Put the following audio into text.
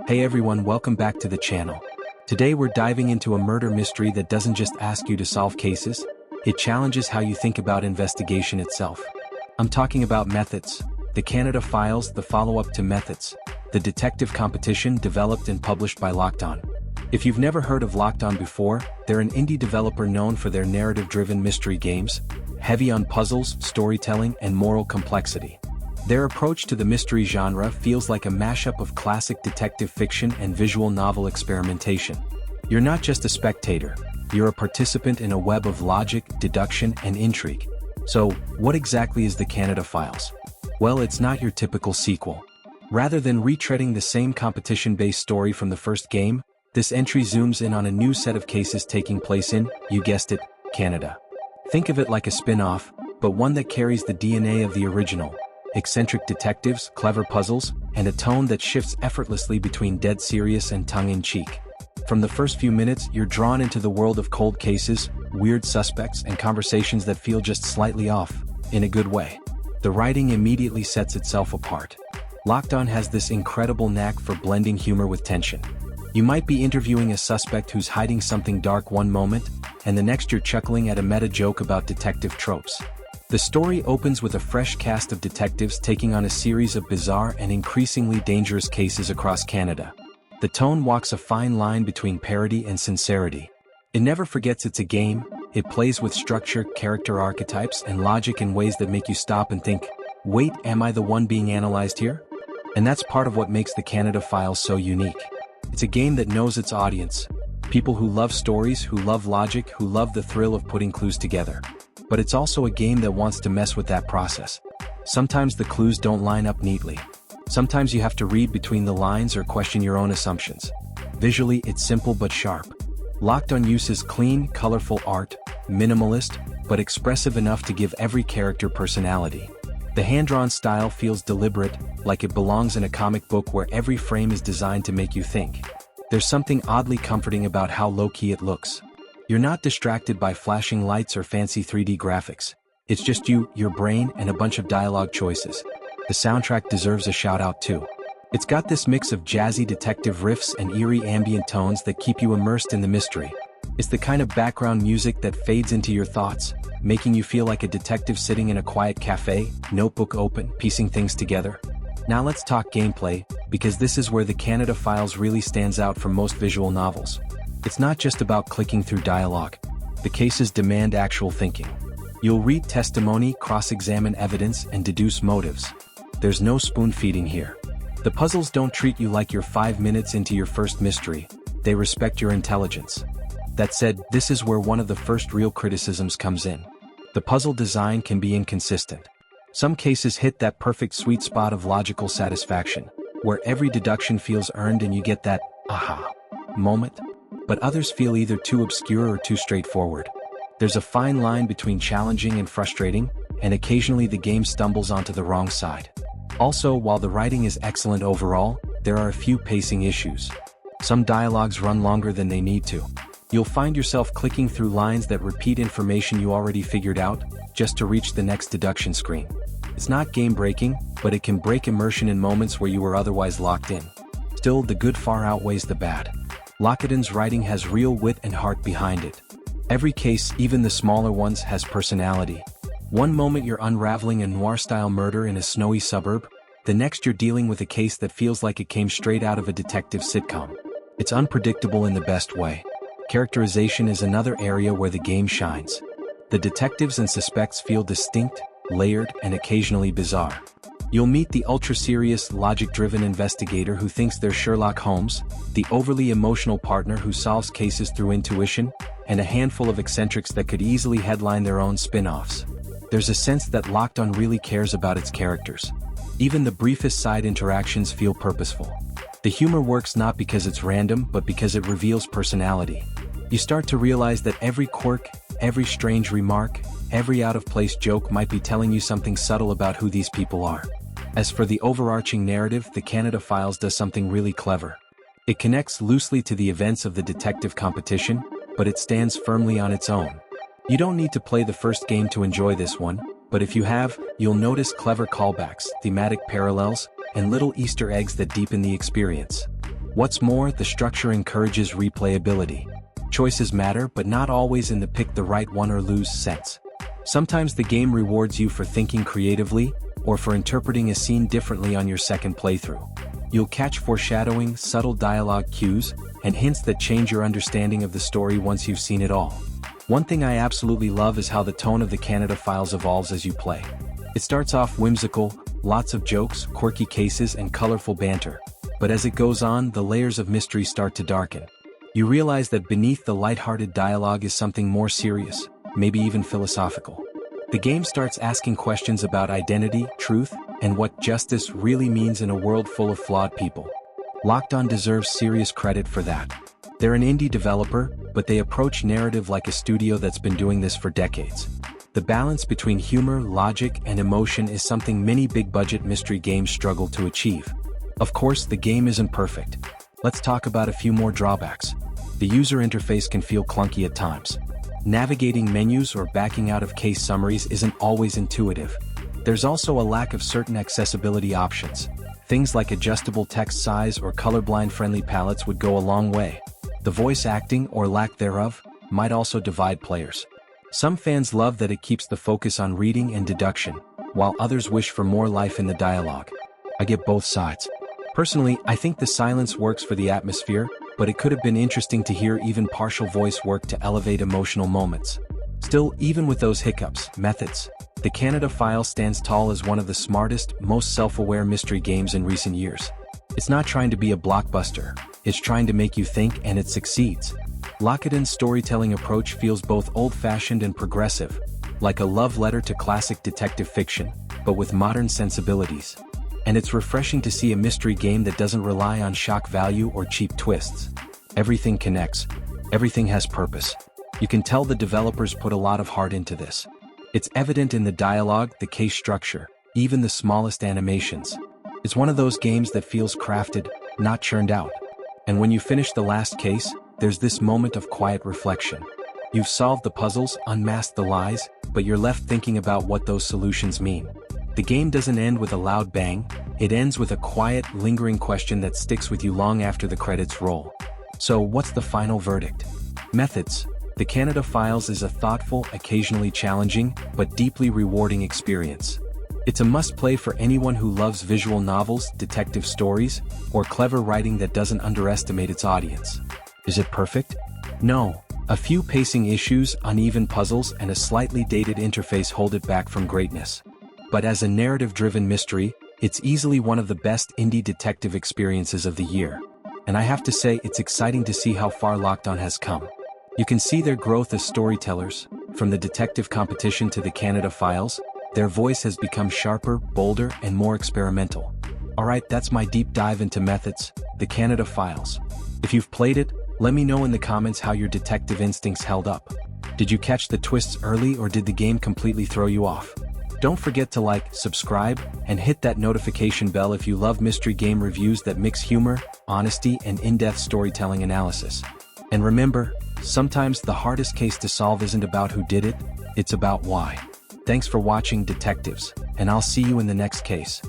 Hey everyone, welcome back to the channel. Today we're diving into a murder mystery that doesn't just ask you to solve cases, it challenges how you think about investigation itself. I'm talking about Methods, the Canada Files, the follow-up to Methods, the detective competition developed and published by Locked On. If you've never heard of Locked On before, they're an indie developer known for their narrative-driven mystery games, heavy on puzzles, storytelling, and moral complexity. Their approach to the mystery genre feels like a mashup of classic detective fiction and visual novel experimentation. You're not just a spectator, you're a participant in a web of logic, deduction, and intrigue. So, what exactly is the Canada Files? Well, it's not your typical sequel. Rather than retreading the same competition-based story from the first game, this entry zooms in on a new set of cases taking place in, you guessed it, Canada. Think of it like a spin-off, but one that carries the DNA of the original. Eccentric detectives, clever puzzles, and a tone that shifts effortlessly between dead serious and tongue-in-cheek. From the first few minutes, you're drawn into the world of cold cases, weird suspects, and conversations that feel just slightly off, in a good way. The writing immediately sets itself apart. Locked On has this incredible knack for blending humor with tension. You might be interviewing a suspect who's hiding something dark one moment, and the next you're chuckling at a meta joke about detective tropes. The story opens with a fresh cast of detectives taking on a series of bizarre and increasingly dangerous cases across Canada. The tone walks a fine line between parody and sincerity. It never forgets it's a game, it plays with structure, character archetypes, and logic in ways that make you stop and think, wait, am I the one being analyzed here? And that's part of what makes the Canada Files so unique. It's a game that knows its audience. People who love stories, who love logic, who love the thrill of putting clues together. But it's also a game that wants to mess with that process. Sometimes the clues don't line up neatly. Sometimes you have to read between the lines or question your own assumptions. Visually, it's simple but sharp. Locked On uses clean, colorful art, minimalist, but expressive enough to give every character personality. The hand-drawn style feels deliberate, like it belongs in a comic book where every frame is designed to make you think. There's something oddly comforting about how low-key it looks. You're not distracted by flashing lights or fancy 3D graphics. It's just you, your brain, and a bunch of dialogue choices. The soundtrack deserves a shout-out too. It's got this mix of jazzy detective riffs and eerie ambient tones that keep you immersed in the mystery. It's the kind of background music that fades into your thoughts, making you feel like a detective sitting in a quiet cafe, notebook open, piecing things together. Now let's talk gameplay, because this is where the Canada Files really stands out from most visual novels. It's not just about clicking through dialogue. The cases demand actual thinking. You'll read testimony, cross-examine evidence, and deduce motives. There's no spoon-feeding here. The puzzles don't treat you like you're 5 minutes into your first mystery. They respect your intelligence. That said, this is where one of the first real criticisms comes in. The puzzle design can be inconsistent. Some cases hit that perfect sweet spot of logical satisfaction, where every deduction feels earned and you get that aha moment. But others feel either too obscure or too straightforward. There's a fine line between challenging and frustrating, and occasionally the game stumbles onto the wrong side. Also, while the writing is excellent overall, there are a few pacing issues. Some dialogues run longer than they need to. You'll find yourself clicking through lines that repeat information you already figured out, just to reach the next deduction screen. It's not game-breaking, but it can break immersion in moments where you were otherwise locked in. Still, the good far outweighs the bad. Locked On's writing has real wit and heart behind it. Every case, even the smaller ones, has personality. One moment you're unraveling a noir-style murder in a snowy suburb, the next you're dealing with a case that feels like it came straight out of a detective sitcom. It's unpredictable in the best way. Characterization is another area where the game shines. The detectives and suspects feel distinct, layered, and occasionally bizarre. You'll meet the ultra-serious, logic-driven investigator who thinks they're Sherlock Holmes, the overly emotional partner who solves cases through intuition, and a handful of eccentrics that could easily headline their own spin-offs. There's a sense that Locked On really cares about its characters. Even the briefest side interactions feel purposeful. The humor works not because it's random, but because it reveals personality. You start to realize that every quirk, every strange remark, every out-of-place joke might be telling you something subtle about who these people are. As for the overarching narrative, the Canada Files does something really clever. It connects loosely to the events of the detective competition, but it stands firmly on its own. You don't need to play the first game to enjoy this one, but if you have, you'll notice clever callbacks, thematic parallels, and little Easter eggs that deepen the experience. What's more, the structure encourages replayability. Choices matter, but not always in the pick the right one or lose sense. Sometimes the game rewards you for thinking creatively, or for interpreting a scene differently on your second playthrough. You'll catch foreshadowing, subtle dialogue cues, and hints that change your understanding of the story once you've seen it all. One thing I absolutely love is how the tone of the Canada Files evolves as you play. It starts off whimsical, lots of jokes, quirky cases, and colorful banter. But as it goes on, the layers of mystery start to darken. You realize that beneath the lighthearted dialogue is something more serious, maybe even philosophical. The game starts asking questions about identity, truth, and what justice really means in a world full of flawed people. Locked On deserves serious credit for that. They're an indie developer, but they approach narrative like a studio that's been doing this for decades. The balance between humor, logic, and emotion is something many big-budget mystery games struggle to achieve. Of course, the game isn't perfect. Let's talk about a few more drawbacks. The user interface can feel clunky at times. Navigating menus or backing out of case summaries isn't always intuitive. There's also a lack of certain accessibility options. Things like adjustable text size or colorblind-friendly palettes would go a long way. The voice acting, or lack thereof, might also divide players. Some fans love that it keeps the focus on reading and deduction, while others wish for more life in the dialogue. I get both sides. Personally, I think the silence works for the atmosphere, but it could have been interesting to hear even partial voice work to elevate emotional moments. Still, even with those hiccups, methods, the Canada File stands tall as one of the smartest, most self-aware mystery games in recent years. It's not trying to be a blockbuster, it's trying to make you think, and it succeeds. Lockett&'s storytelling approach feels both old-fashioned and progressive, like a love letter to classic detective fiction, but with modern sensibilities. And it's refreshing to see a mystery game that doesn't rely on shock value or cheap twists. Everything connects. Everything has purpose. You can tell the developers put a lot of heart into this. It's evident in the dialogue, the case structure, even the smallest animations. It's one of those games that feels crafted, not churned out. And when you finish the last case, there's this moment of quiet reflection. You've solved the puzzles, unmasked the lies, but you're left thinking about what those solutions mean. The game doesn't end with a loud bang, it ends with a quiet, lingering question that sticks with you long after the credits roll. So what's the final verdict? Methods. The Canada Files is a thoughtful, occasionally challenging, but deeply rewarding experience. It's a must-play for anyone who loves visual novels, detective stories, or clever writing that doesn't underestimate its audience. Is it perfect? No. A few pacing issues, uneven puzzles, and a slightly dated interface hold it back from greatness. But as a narrative-driven mystery, it's easily one of the best indie detective experiences of the year. And I have to say, it's exciting to see how far Locked On has come. You can see their growth as storytellers. From the detective competition to the Canada Files, their voice has become sharper, bolder, and more experimental. Alright, that's my deep dive into Methods, the Canada Files. If you've played it, let me know in the comments how your detective instincts held up. Did you catch the twists early, or did the game completely throw you off? Don't forget to like, subscribe, and hit that notification bell if you love mystery game reviews that mix humor, honesty, and in-depth storytelling analysis. And remember, sometimes the hardest case to solve isn't about who did it, it's about why. Thanks for watching, detectives, and I'll see you in the next case.